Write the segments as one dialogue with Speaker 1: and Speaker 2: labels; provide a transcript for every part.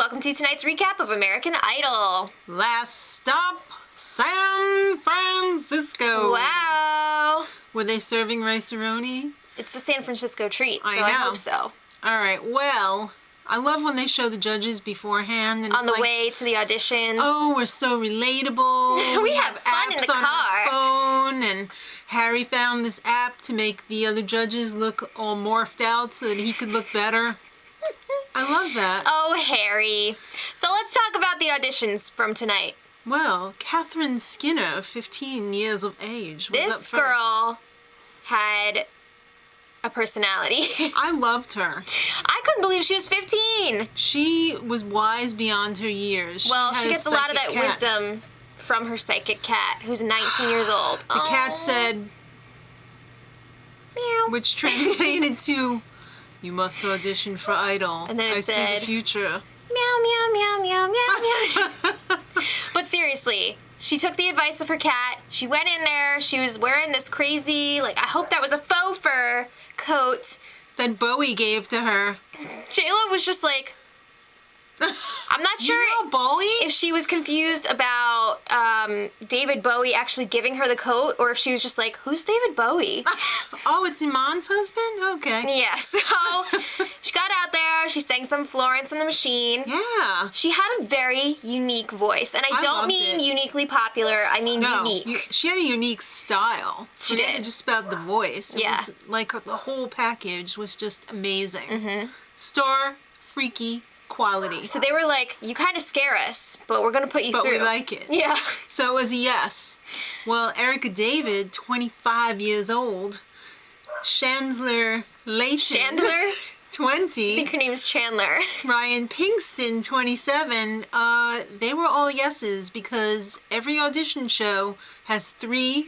Speaker 1: welcome to tonight's recap of American Idol.
Speaker 2: Last stop, San Francisco.
Speaker 1: Wow.
Speaker 2: Were they serving rice-a-roni?
Speaker 1: It's the San Francisco treat, so
Speaker 2: I know.
Speaker 1: I hope so.
Speaker 2: All right, well, I love when they show the judges beforehand. And
Speaker 1: On
Speaker 2: it's
Speaker 1: the
Speaker 2: like,
Speaker 1: way to the auditions.
Speaker 2: oh, we're so relatable.
Speaker 1: We have fun in
Speaker 2: apps
Speaker 1: the
Speaker 2: on
Speaker 1: car.
Speaker 2: our phone, and Harry found this app to make the other judges look all morphed out so that he could look better. I love that.
Speaker 1: Oh, Harry. So let's talk about the auditions from tonight.
Speaker 2: Well, Catherine Skinner, 15 years of age, was up
Speaker 1: This
Speaker 2: first.
Speaker 1: girl had a personality.
Speaker 2: I loved her.
Speaker 1: I couldn't believe she was 15.
Speaker 2: She was wise beyond her years.
Speaker 1: Well,
Speaker 2: had
Speaker 1: she gets a lot of that
Speaker 2: psychic cat.
Speaker 1: wisdom from her psychic cat, who's 19 years old.
Speaker 2: The cat said,
Speaker 1: meow.
Speaker 2: which translated to, "You must audition for Idol.
Speaker 1: And then it
Speaker 2: I
Speaker 1: said,
Speaker 2: see the future."
Speaker 1: Meow, meow, meow, meow, meow, meow. But seriously, she took the advice of her cat. She went in there. She was wearing this crazy, like, I hope that was a faux fur coat.
Speaker 2: That Bowie gave to her.
Speaker 1: J-Lo was just like, I'm not sure
Speaker 2: You know Bowie?
Speaker 1: if she was confused about David Bowie actually giving her the coat, or if she was just like, who's David Bowie?
Speaker 2: Oh, it's Iman's husband? Okay.
Speaker 1: Yeah, so she got out there, she sang some Florence and the Machine.
Speaker 2: Yeah.
Speaker 1: She had a very unique voice, and I don't
Speaker 2: loved
Speaker 1: mean
Speaker 2: it.
Speaker 1: uniquely popular, I mean
Speaker 2: No,
Speaker 1: unique.
Speaker 2: she had a unique style.
Speaker 1: She
Speaker 2: Forget
Speaker 1: did.
Speaker 2: just about the voice. It
Speaker 1: Yeah.
Speaker 2: was like the whole package was just amazing.
Speaker 1: Mm-hmm.
Speaker 2: Star, freaky, quality.
Speaker 1: So they were like, you kind of scare us, but we're going to put you
Speaker 2: But
Speaker 1: through.
Speaker 2: we like it.
Speaker 1: Yeah.
Speaker 2: So it was a yes. Well, Erica David, 25 years old. Chandler Layton,
Speaker 1: Chandler? I
Speaker 2: 20.
Speaker 1: think her name is Chandler.
Speaker 2: Ryan Pinkston, 27. They were all yeses because every audition show has 3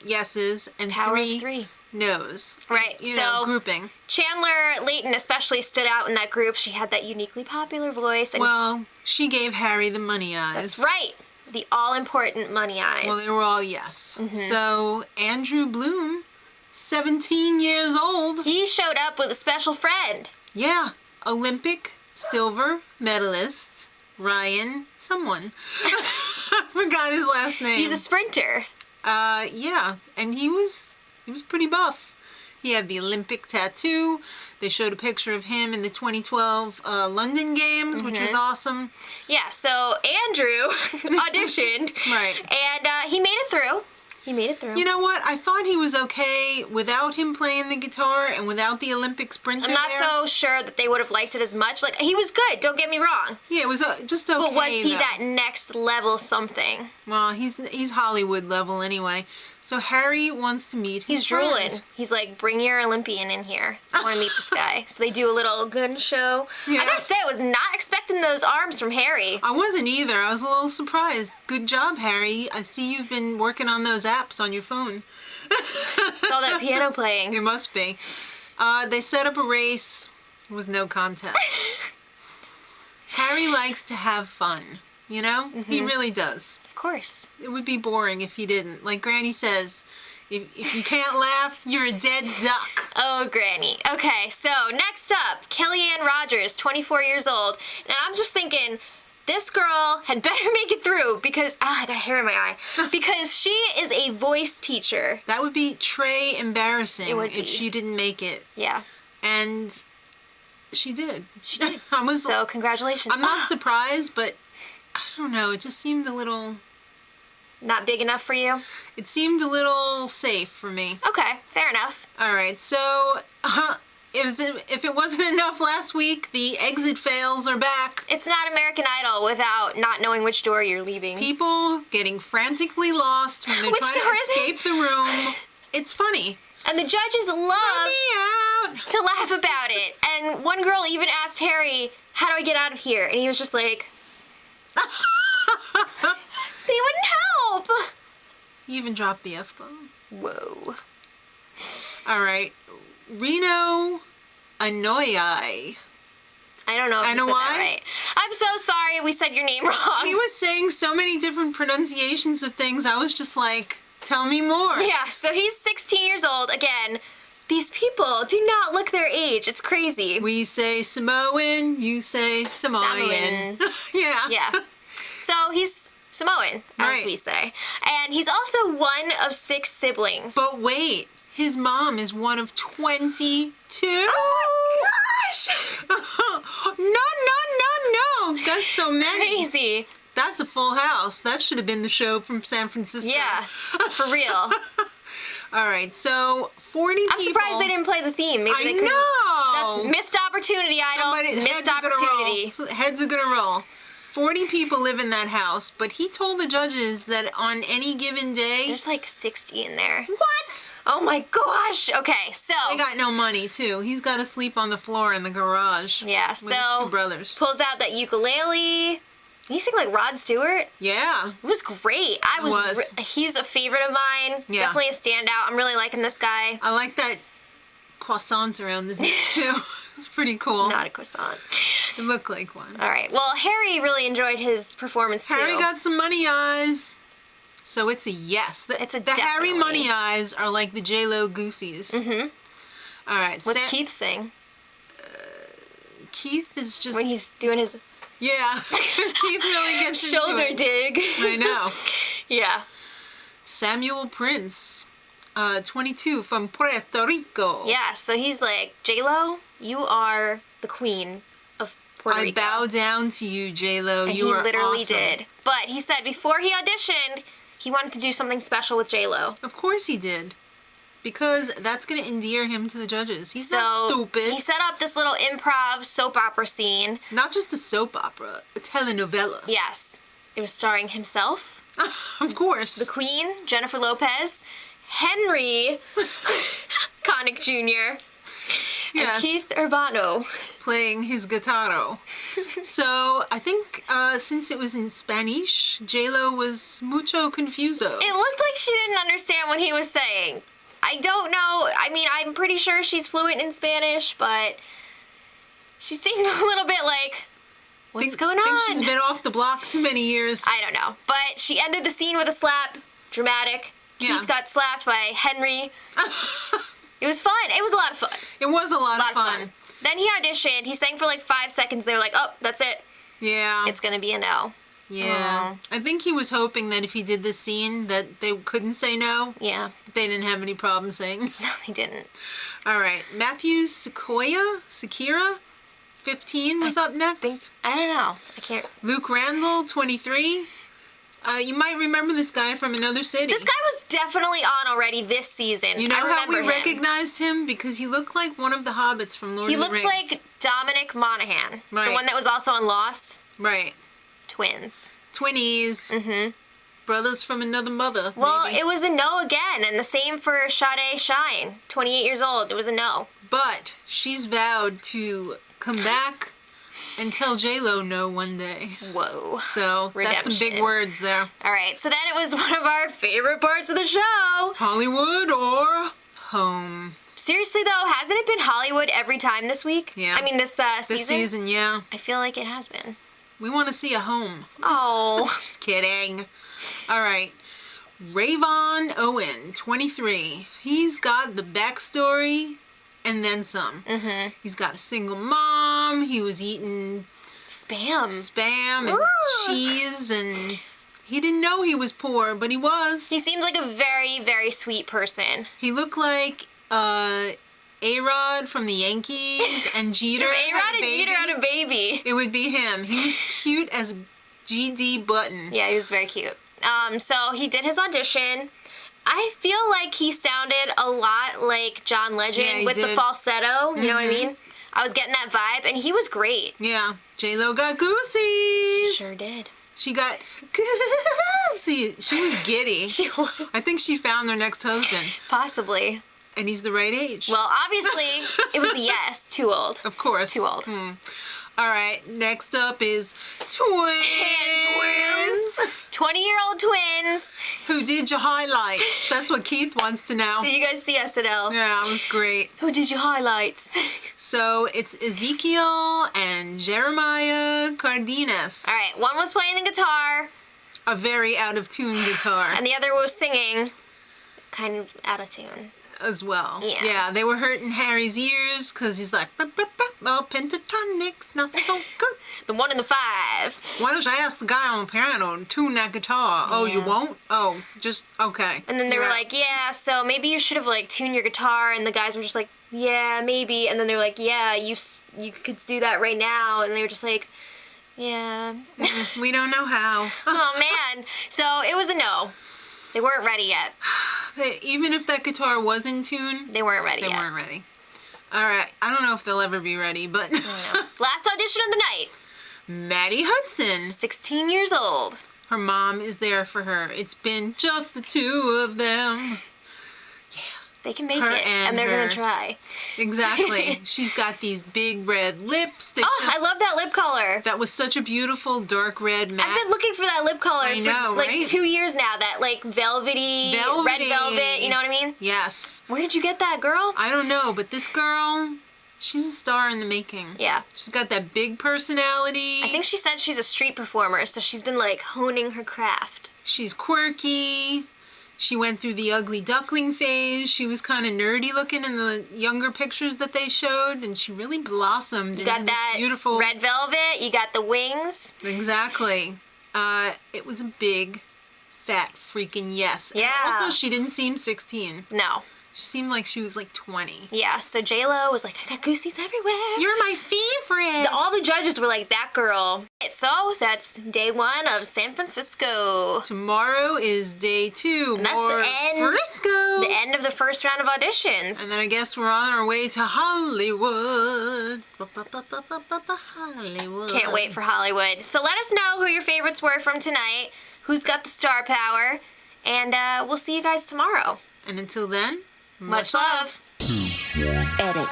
Speaker 2: yeses and
Speaker 1: Power of
Speaker 2: 3
Speaker 1: 3.
Speaker 2: no's.
Speaker 1: Right,
Speaker 2: You
Speaker 1: so
Speaker 2: know, grouping.
Speaker 1: Chandler Layton especially stood out in that group. She had that uniquely popular voice. And
Speaker 2: Well, she gave Harry the money eyes.
Speaker 1: that's right. The all-important money eyes.
Speaker 2: Well, they were all yes.
Speaker 1: Mm-hmm.
Speaker 2: So Andrew Bloom, 17 years old.
Speaker 1: He showed up with a special friend.
Speaker 2: Yeah, Olympic silver medalist Ryan someone. I forgot his last name.
Speaker 1: He's a sprinter.
Speaker 2: Yeah, and he was pretty buff. He had the Olympic tattoo. They showed a picture of him in the 2012 London Games, which was awesome.
Speaker 1: Yeah, so Andrew auditioned.
Speaker 2: Right.
Speaker 1: And he made it through. He made it through.
Speaker 2: You know what? I thought he was okay without him playing the guitar and without the Olympic sprinter
Speaker 1: I'm not
Speaker 2: there.
Speaker 1: so sure that they would have liked it as much. Like, he was good, don't get me wrong.
Speaker 2: Yeah, it was just okay.
Speaker 1: But was he
Speaker 2: though.
Speaker 1: that next level something?
Speaker 2: Well, he's Hollywood level anyway. So Harry wants to meet his
Speaker 1: He's drooling.
Speaker 2: friend.
Speaker 1: He's like, bring your Olympian in here. I want to meet this guy. So they do a little gun show.
Speaker 2: Yeah.
Speaker 1: I gotta say, I was not expecting those arms from Harry.
Speaker 2: I wasn't either. I was a little surprised. Good job, Harry. I see you've been working on those apps on your phone.
Speaker 1: It's all that piano playing.
Speaker 2: It must be. They set up a race. It was no contest. Harry likes to have fun, you know? He really does.
Speaker 1: Of course.
Speaker 2: It would be boring if he didn't. Like Granny says, if you can't laugh, you're a dead duck.
Speaker 1: Oh, Granny. Okay, so next up, Kellyanne Rogers, 24 years old. And I'm just thinking, this girl had better make it through because, I got hair in my eye. Because she is a voice teacher.
Speaker 2: That would be Trey embarrassing
Speaker 1: It would be.
Speaker 2: if she didn't make it.
Speaker 1: Yeah,
Speaker 2: And she did.
Speaker 1: she did.
Speaker 2: I was,
Speaker 1: So, congratulations.
Speaker 2: I'm not surprised, but I don't know. It just seemed a little...
Speaker 1: Not big enough for you?
Speaker 2: It seemed a little safe for me.
Speaker 1: Okay, fair enough.
Speaker 2: All right, so if it wasn't enough last week, the exit fails are back.
Speaker 1: It's not American Idol without not knowing which door you're leaving.
Speaker 2: People getting frantically lost when they're
Speaker 1: Which
Speaker 2: trying
Speaker 1: door
Speaker 2: to
Speaker 1: is it?
Speaker 2: escape the room. It's funny.
Speaker 1: And the judges
Speaker 2: Let
Speaker 1: love
Speaker 2: me out.
Speaker 1: to laugh about it. And one girl even asked Harry, how do I get out of here? And he was just like, they wouldn't help.
Speaker 2: You even dropped the F-bomb.
Speaker 1: Whoa.
Speaker 2: All right, Reno Anoa'i.
Speaker 1: I don't know if
Speaker 2: I
Speaker 1: you
Speaker 2: know
Speaker 1: said
Speaker 2: why.
Speaker 1: that right. I'm so sorry we said your name wrong.
Speaker 2: He was saying so many different pronunciations of things. I was just like, tell me more.
Speaker 1: Yeah, so he's 16 years old. Again, These people do not look their age. It's crazy.
Speaker 2: We say Samoan, you say Samoan. Yeah.
Speaker 1: Yeah. So he's Samoan, as
Speaker 2: Right.
Speaker 1: we say. And he's also one of 6 siblings.
Speaker 2: But wait, his mom is one of 22?
Speaker 1: Oh my gosh!
Speaker 2: No. That's so many.
Speaker 1: Crazy.
Speaker 2: That's a full house. That should have been the show from San Francisco.
Speaker 1: Yeah, for real.
Speaker 2: All right, so 40 people.
Speaker 1: I'm surprised they didn't play the theme. Maybe
Speaker 2: I
Speaker 1: they couldn't.
Speaker 2: know.
Speaker 1: That's missed opportunity, Idol. Missed opportunity.
Speaker 2: Heads are gonna roll. 40 people live in that house, but he told the judges that on any given day.
Speaker 1: There's like 60 in there.
Speaker 2: What?
Speaker 1: Oh my gosh. Okay, so.
Speaker 2: They got no money too. He's got to sleep on the floor in the garage.
Speaker 1: Yeah,
Speaker 2: with
Speaker 1: so.
Speaker 2: his 2 brothers.
Speaker 1: Pulls out that ukulele. You sing like Rod Stewart?
Speaker 2: Yeah.
Speaker 1: It was great. He's a favorite of mine.
Speaker 2: Yeah.
Speaker 1: Definitely a standout. I'm really liking this guy.
Speaker 2: I like that croissant around his neck too. It's pretty cool.
Speaker 1: Not a croissant.
Speaker 2: It looked like one.
Speaker 1: All right. Well, Harry really enjoyed his performance too.
Speaker 2: Harry got some money eyes. So it's a yes.
Speaker 1: It's a
Speaker 2: the Harry
Speaker 1: definitely.
Speaker 2: money eyes are like the J-Lo Goosies.
Speaker 1: Mm-hmm.
Speaker 2: All right.
Speaker 1: What's Keith sing?
Speaker 2: Keith is just...
Speaker 1: When he's doing his
Speaker 2: Yeah. Keith really gets
Speaker 1: shoulder
Speaker 2: into it.
Speaker 1: dig.
Speaker 2: I know.
Speaker 1: Yeah.
Speaker 2: Samuel Prince, 22, from Puerto Rico.
Speaker 1: Yeah, so he's like, J-Lo, you are the queen of Puerto
Speaker 2: I
Speaker 1: Rico.
Speaker 2: bow down to you, J-Lo.
Speaker 1: And
Speaker 2: You
Speaker 1: he
Speaker 2: are
Speaker 1: literally
Speaker 2: awesome.
Speaker 1: did. But he said before he auditioned, he wanted to do something special with J-Lo.
Speaker 2: Of course he did. Because that's going to endear him to the judges. He's
Speaker 1: So
Speaker 2: not stupid.
Speaker 1: he set up this little improv soap opera scene.
Speaker 2: Not just a soap opera, a telenovela.
Speaker 1: Yes. It was starring himself,
Speaker 2: Of course.
Speaker 1: the Queen, Jennifer Lopez, Henry Connick Jr., and
Speaker 2: Yes.
Speaker 1: Keith Urbano.
Speaker 2: Playing his guitarro. So I think since it was in Spanish, J-Lo was mucho confuso.
Speaker 1: It looked like she didn't understand what he was saying. I don't know. I mean, I'm pretty sure she's fluent in Spanish, but she seemed a little bit like, what's going on?
Speaker 2: I think she's been off the block too many years.
Speaker 1: I don't know. But she ended the scene with a slap. Dramatic.
Speaker 2: Yeah.
Speaker 1: Keith got slapped by Henry. It was fun. It was a lot of fun.
Speaker 2: It was a lot of fun.
Speaker 1: Then he auditioned. He sang for like 5 seconds. They were like, oh, that's it.
Speaker 2: Yeah.
Speaker 1: It's going to be a no.
Speaker 2: Yeah. I think he was hoping that if he did this scene that they couldn't say no.
Speaker 1: Yeah.
Speaker 2: They didn't have any problem saying.
Speaker 1: No, they didn't.
Speaker 2: All right. Matthew Sakira, 15 was up next.
Speaker 1: I don't know. I can't.
Speaker 2: Luke Randall, 23. You might remember this guy from another city.
Speaker 1: This guy was definitely on already this season.
Speaker 2: You know
Speaker 1: I
Speaker 2: how we
Speaker 1: remember him.
Speaker 2: recognized him? Because he looked like one of the hobbits from Lord
Speaker 1: He
Speaker 2: of the
Speaker 1: looks
Speaker 2: Rings.
Speaker 1: like Dominic Monaghan.
Speaker 2: Right.
Speaker 1: The one that was also on Lost.
Speaker 2: Right.
Speaker 1: Twins.
Speaker 2: Twinnies.
Speaker 1: Mm-hmm.
Speaker 2: Brothers from another mother.
Speaker 1: Well,
Speaker 2: maybe.
Speaker 1: it was a no again, and the same for Sade Shine. 28 years old. It was a no.
Speaker 2: But she's vowed to come back and tell J-Lo no one day.
Speaker 1: Whoa.
Speaker 2: So that's some big
Speaker 1: Redemption.
Speaker 2: words there.
Speaker 1: All right, so then it was one of our favorite parts of the show.
Speaker 2: Hollywood or home?
Speaker 1: Seriously, though, hasn't it been Hollywood every time this week?
Speaker 2: Yeah.
Speaker 1: I mean, this season?
Speaker 2: This season, yeah.
Speaker 1: I feel like it has been.
Speaker 2: We want to see a home.
Speaker 1: Oh.
Speaker 2: Just kidding. All right. Rayvon Owen, 23. He's got the backstory and then some.
Speaker 1: Mm-hmm.
Speaker 2: He's got a single mom. He was eating
Speaker 1: Spam.
Speaker 2: spam and
Speaker 1: Ugh.
Speaker 2: cheese, and he didn't know he was poor, but he was.
Speaker 1: He seemed like a very, very sweet person.
Speaker 2: He looked like A-Rod from the Yankees and Jeter.
Speaker 1: If
Speaker 2: had
Speaker 1: A-Rod
Speaker 2: a
Speaker 1: and
Speaker 2: baby,
Speaker 1: Jeter had a baby.
Speaker 2: it would be him. He was cute as GD Button.
Speaker 1: Yeah, he was very cute. So he did his audition. I feel like he sounded a lot like John Legend
Speaker 2: Yeah, he
Speaker 1: with the
Speaker 2: did.
Speaker 1: falsetto. You know what I mean? I was getting that vibe, and he was great.
Speaker 2: Yeah. J-Lo got goosies.
Speaker 1: Sure did.
Speaker 2: She got goosey. She was giddy.
Speaker 1: She was.
Speaker 2: I think she found their next husband,
Speaker 1: Possibly.
Speaker 2: and he's the right age.
Speaker 1: Well, obviously, it was a yes. Too old.
Speaker 2: of course.
Speaker 1: Too old.
Speaker 2: All right. Next up is twins.
Speaker 1: 20-year-old twins.
Speaker 2: Who did your highlights? That's what Keith wants to know.
Speaker 1: Did you guys see SNL?
Speaker 2: Yeah, it was great.
Speaker 1: Who did your highlights?
Speaker 2: So it's Ezekiel and Jeremiah Cardenas.
Speaker 1: All right, one was playing the guitar,
Speaker 2: A very out of tune guitar.
Speaker 1: and the other was singing, kind of out of tune.
Speaker 2: as well.
Speaker 1: Yeah.
Speaker 2: They were hurting Harry's ears because he's like, oh, pentatonics, not so good.
Speaker 1: The 1 and the 5.
Speaker 2: Why don't I ask the guy on the piano to tune that guitar? Oh, you
Speaker 1: Yeah.
Speaker 2: won't? Oh, just, okay.
Speaker 1: And then they were like, yeah, so maybe you should have, like, tuned your guitar. And the guys were just like, yeah, maybe. And then they were like, yeah, you could do that right now. And they were just like, yeah.
Speaker 2: We don't know how.
Speaker 1: Oh, man. So it was a no. They weren't ready yet.
Speaker 2: Even if that guitar was in tune,
Speaker 1: They weren't ready
Speaker 2: they
Speaker 1: yet.
Speaker 2: weren't ready. All right, I don't know if they'll ever be ready, but
Speaker 1: Last audition of the night.
Speaker 2: Maddie Hudson,
Speaker 1: 16 years old.
Speaker 2: her mom is there for her. It's been just the two of them.
Speaker 1: They can make
Speaker 2: Her
Speaker 1: it,
Speaker 2: and
Speaker 1: and they're
Speaker 2: her.
Speaker 1: gonna try.
Speaker 2: Exactly. She's got these big red lips.
Speaker 1: Oh, I love that lip color.
Speaker 2: That was such a beautiful dark red matte.
Speaker 1: I've been looking for that lip color
Speaker 2: I
Speaker 1: for
Speaker 2: know,
Speaker 1: like
Speaker 2: right?
Speaker 1: 2 years now. That like velvety, red velvet. You know what I mean?
Speaker 2: Yes.
Speaker 1: Where did you get that, girl?
Speaker 2: I don't know, but this girl, she's a star in the making.
Speaker 1: Yeah.
Speaker 2: She's got that big personality.
Speaker 1: I think she said she's a street performer, so she's been like honing her craft.
Speaker 2: She's quirky. She went through the ugly duckling phase. She was kind of nerdy looking in the younger pictures that they showed, and she really blossomed
Speaker 1: You
Speaker 2: into
Speaker 1: got
Speaker 2: this
Speaker 1: that
Speaker 2: beautiful.
Speaker 1: red velvet. You got the wings.
Speaker 2: Exactly. It was a big, fat freaking yes. And
Speaker 1: Yeah.
Speaker 2: also, she didn't seem 16.
Speaker 1: No.
Speaker 2: She seemed like she was like 20.
Speaker 1: Yeah. So J Lo was like, I got goosies everywhere.
Speaker 2: You're my favorite.
Speaker 1: All the judges were like, that girl. So that's day 1 of San Francisco.
Speaker 2: Tomorrow is day 2.
Speaker 1: And that's
Speaker 2: More
Speaker 1: the end.
Speaker 2: Frisco.
Speaker 1: The end of the first round of auditions.
Speaker 2: And then I guess we're on our way to Hollywood. Hollywood.
Speaker 1: Can't wait for Hollywood. So let us know who your favorites were from tonight, who's got the star power, and we'll see you guys tomorrow.
Speaker 2: And until then,
Speaker 1: Much love.
Speaker 3: Edit.